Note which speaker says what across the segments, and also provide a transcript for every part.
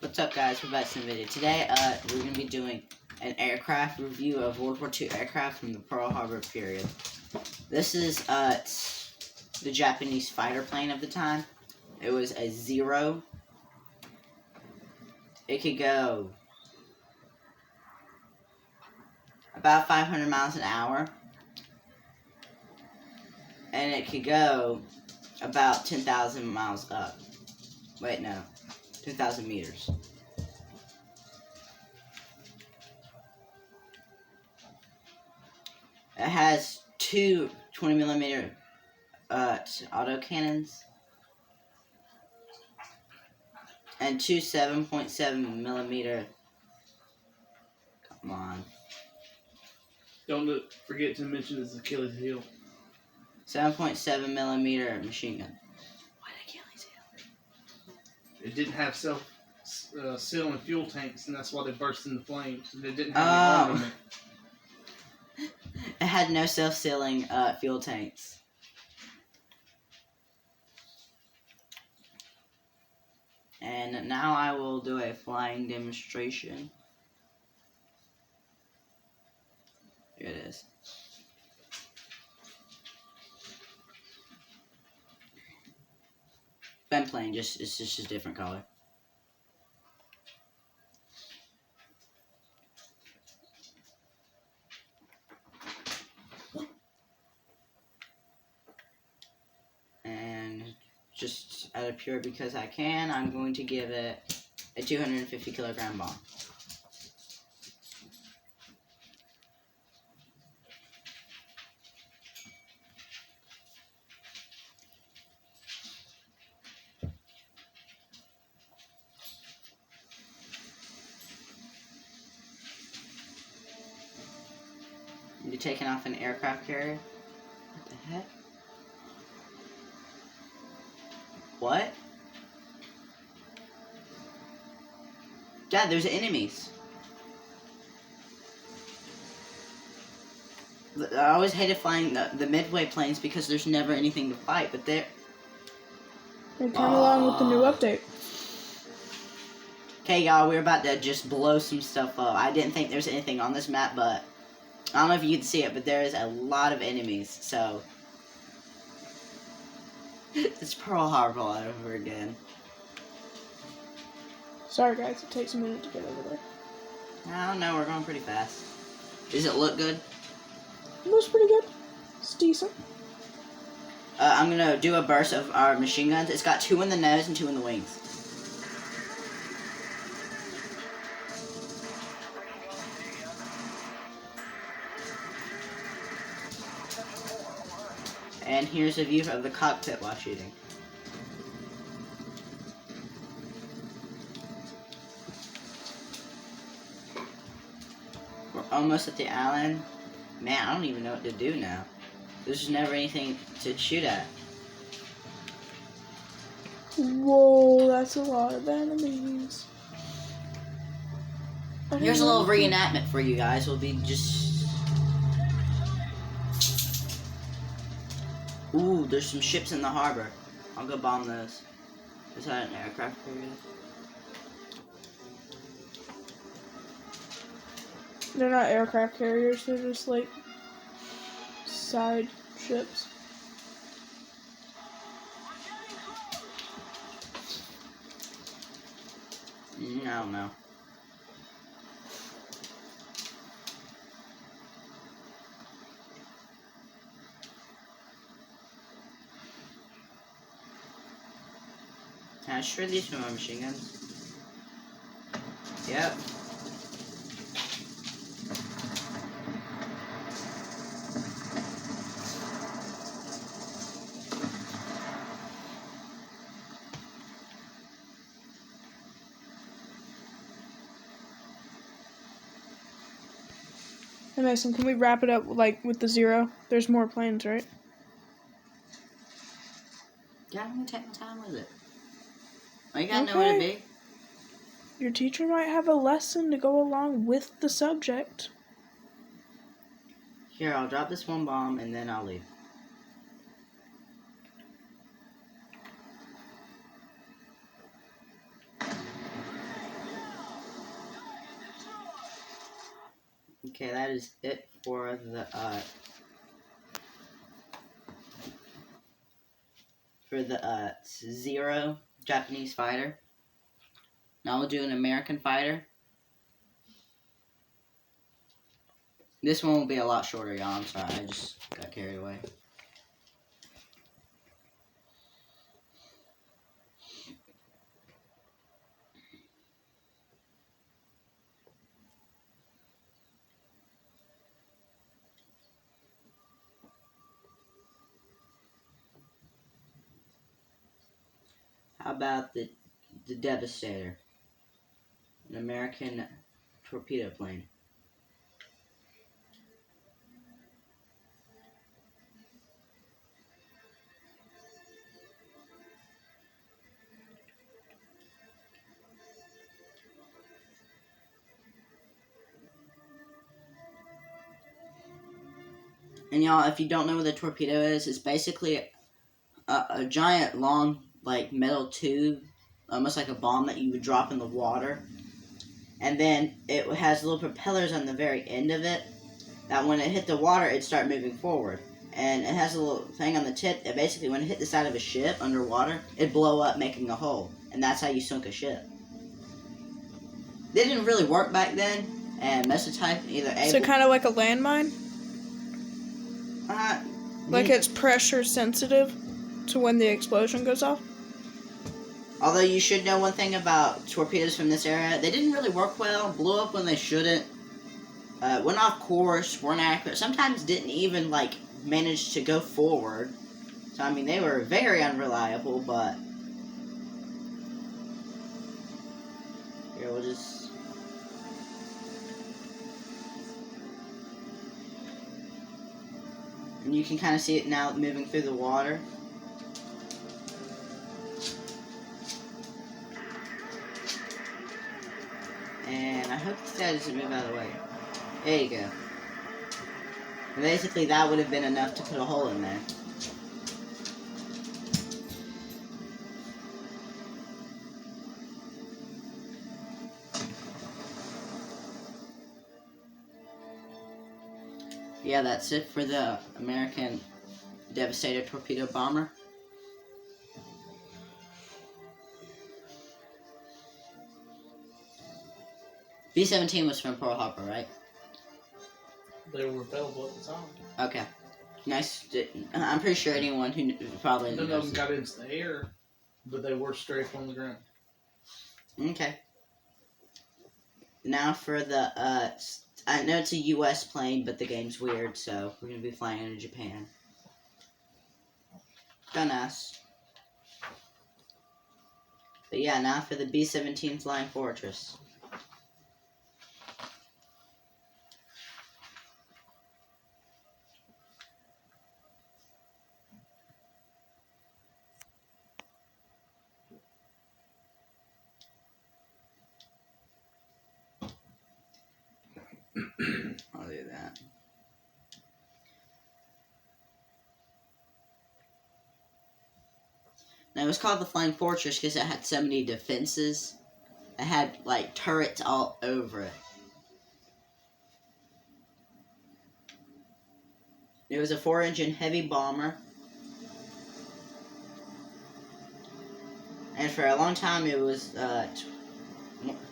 Speaker 1: What's up, guys? We're back to the video. Today, we're going to be doing an aircraft review of World War II aircraft from the Pearl Harbor period. This is, the Japanese fighter plane of the time. It was a Zero. It could go about 500 miles an hour. And it could go about 10,000 miles up. Wait, no. 10,000 meters. It has two 20mm autocannons and two 7.7mm. Come on.
Speaker 2: Don't forget to mention this Achilles heel.
Speaker 1: 7.7mm machine gun. What Achilles heel?
Speaker 2: It didn't have self-sealing fuel tanks, and that's why they burst into flames. They didn't have any armament.
Speaker 1: It had no self-sealing fuel tanks. And now I will do a flying demonstration. Here it is. Same plane, it's just a different color. And just out of pure because I can, I'm going to give it a 250 kilogram bomb. You're taking off an aircraft carrier? What the heck? What? Dad, there's enemies. I always hated flying the Midway planes because there's never anything to fight, but they're...
Speaker 3: They're coming along with the new update.
Speaker 1: Okay, y'all, we're about to just blow some stuff up. I didn't think there's anything on this map, but... I don't know if you can see it, but there is a lot of enemies, so... It's Pearl Harbor all over again.
Speaker 3: Sorry guys, it takes a minute to get over there.
Speaker 1: I don't know, we're going pretty fast. Does it look good?
Speaker 3: It looks pretty good. It's decent.
Speaker 1: I'm gonna do a burst of our machine guns. It's got 2 in the nose and 2 in the wings. And here's a view of the cockpit while shooting. We're almost at the island. Man, I don't even know what to do now. There's just never anything to shoot at.
Speaker 3: Whoa, that's a lot of enemies.
Speaker 1: Here's a little reenactment for you guys. We'll be just... Ooh, there's some ships in the harbor. I'll go bomb those. Is that an aircraft carrier?
Speaker 3: They're not aircraft carriers, they're just like side ships.
Speaker 1: I don't know. Can I shred these from my machine guns? Yep.
Speaker 3: Hey Mason, can we wrap it up like with the Zero? There's more planes, right?
Speaker 1: Yeah, I'm gonna take my time with it. Oh, you gotta know what it be.
Speaker 3: Your teacher might have a lesson to go along with the subject.
Speaker 1: Here, I'll drop this one bomb and then I'll leave. Okay, that is it for the Zero Japanese fighter. Now we'll do an American fighter. This one will be a lot shorter, y'all. I'm sorry, I just got carried away. How about the Devastator? An American torpedo plane. And y'all, if you don't know what a torpedo is, it's basically a giant long, like, metal tube, almost like a bomb that you would drop in the water. And then it has little propellers on the very end of it that when it hit the water, it'd start moving forward. And it has a little thing on the tip that basically when it hit the side of a ship underwater, it'd blow up, making a hole. And that's how you sunk a ship. They didn't really work back then, and most of the time, either able...
Speaker 3: So kind of like a landmine?
Speaker 1: Uh,
Speaker 3: Like it's pressure sensitive to when the explosion goes off?
Speaker 1: Although you should know one thing about torpedoes from this era, they didn't really work well, blew up when they shouldn't, went off course, weren't accurate, sometimes didn't even, like, manage to go forward. So, I mean, they were very unreliable, but... Here, we'll just... And you can kind of see it now moving through the water. And I hope this guy doesn't move out of the way. There you go. And basically, that would have been enough to put a hole in there. Yeah, that's it for the American Devastator torpedo bomber. B-17 was from Pearl Harbor, right?
Speaker 2: They were available at the time.
Speaker 1: Okay. Nice. I'm pretty sure anyone who probably
Speaker 2: None of
Speaker 1: knows
Speaker 2: them got into the air, but they were straight on the ground.
Speaker 1: Okay. Now for the, I know it's a U.S. plane, but the game's weird, so we're going to be flying into Japan. Don't ask. But yeah, now for the B-17 Flying Fortress. I'll do that. Now, it was called the Flying Fortress because it had so many defenses. It had, like, turrets all over it. It was a 4-engine heavy bomber. And for a long time, it was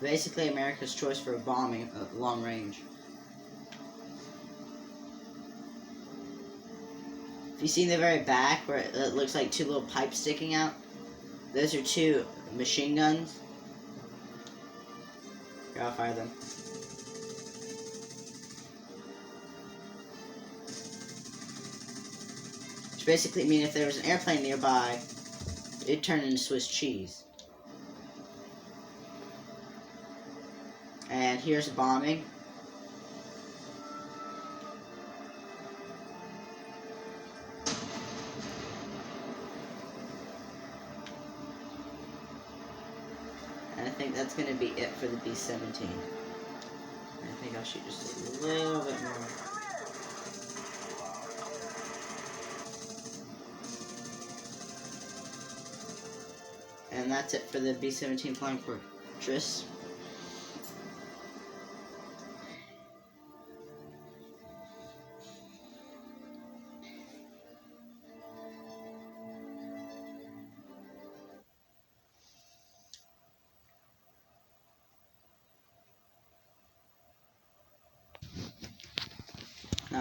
Speaker 1: basically America's choice for bombing long range. If you see in the very back where it looks like two little pipes sticking out, those are two machine guns. Here, I'll fire them. Which basically means if there was an airplane nearby, it'd turn into Swiss cheese. And here's bombing. And I think that's going to be it for the B-17. I think I'll shoot just a little bit more. And that's it for the B-17 Flying Fortress.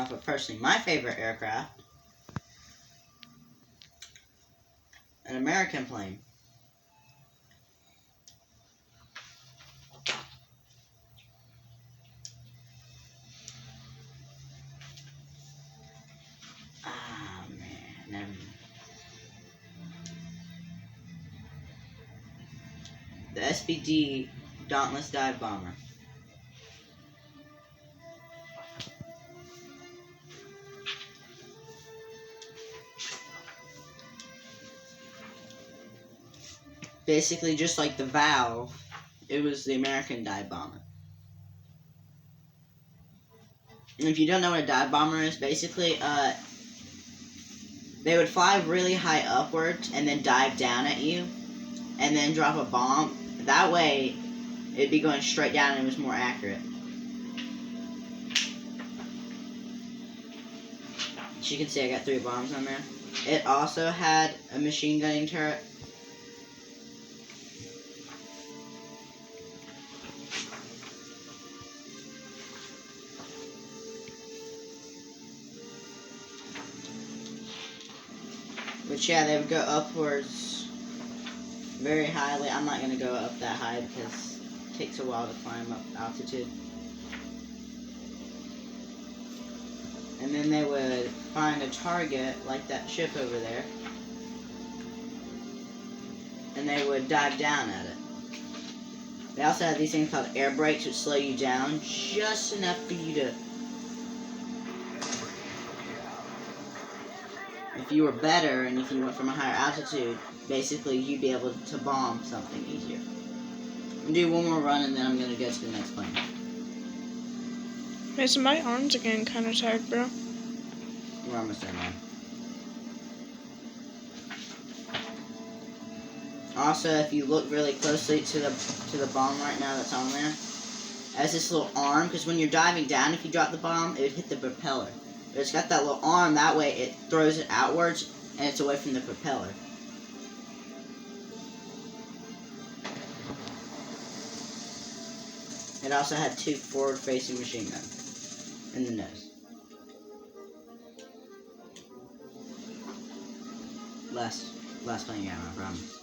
Speaker 1: off of personally my favorite aircraft, an American plane. Ah, man, never mind. The SBD Dauntless Dive Bomber. Basically, just like the Valve, it was the American dive bomber. And if you don't know what a dive bomber is, basically, they would fly really high upwards and then dive down at you, and then drop a bomb. That way, it'd be going straight down and it was more accurate. As you can see, I got 3 bombs on there. It also had a machine gunning turret. But yeah, they would go upwards very highly. I'm not going to go up that high because it takes a while to climb up altitude. And then they would find a target, like that ship over there, and they would dive down at it. They also had these things called air brakes, which slow you down just enough for you to... If you were better, and if you went from a higher altitude, basically you'd be able to bomb something easier. I'm gonna do one more run, and then I'm gonna go to the next plane.
Speaker 3: Hey, so my arms are getting kind of tired, bro.
Speaker 1: We're almost done now. Also, if you look really closely to the bomb right now that's on there, it has this little arm, because when you're diving down, if you drop the bomb, it would hit the propeller. But it's got that little arm, that way it throws it outwards, and it's away from the propeller. It also had 2 forward-facing machine guns in the nose. Last plane, yeah, I promise.